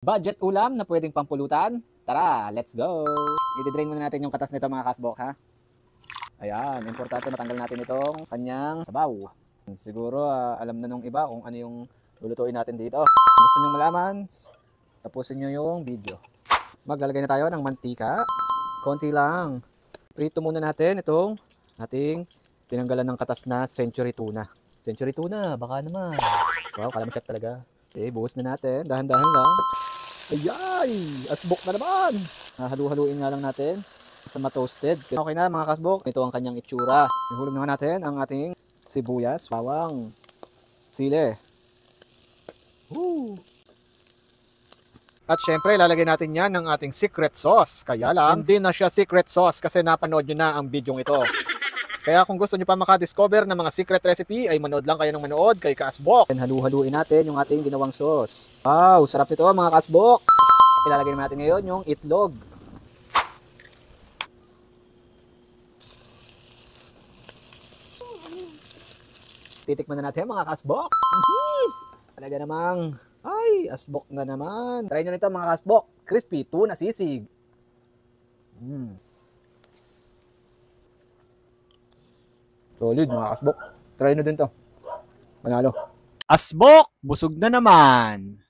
Budget ulam na pwedeng pampulutan? Tara, let's go! I-drain muna natin yung katas nito mga kasbok ha. Ayan, importante matanggal natin itong kanyang sabaw. Siguro alam na nung iba kung ano yung lulutuin natin dito. Kung gusto nyo malaman, tapusin nyo yung video. Maglalagay na tayo ng mantika. Konti lang. Prito muna natin itong ating tinanggalan ng katas na century tuna. Century tuna, baka naman. Wow, kalamasyat talaga. Okay, buhos na natin. Dahan-dahan lang. Ayay! Asbok na naman! Halu-haluin nga lang natin sa ma-toasted. Okay na mga kasbok. Ito ang kanyang itsura. Ihulog naman natin ang ating sibuyas, bawang, sili. Woo! At syempre, lalagay natin yan ng ating secret sauce. Kaya lang, hindi na siya secret sauce kasi napanood nyo na ang video ito. Kaya kung gusto nyo pa makadiscover ng mga secret recipe, ay manood lang kayo ng manood kay Kasbok. Halu-haluin natin yung ating ginawang sauce. Wow, sarap ito mga Kasbok. Ilalagay natin ngayon yung itlog. Titikman na natin mga Kasbok. Talaga namang, ay, asbok na naman. Try nyo nito mga Kasbok. Crispy tuna sisig. Solid mga kasbok. Try nyo din to. Panalo. Asbok! Busog na naman!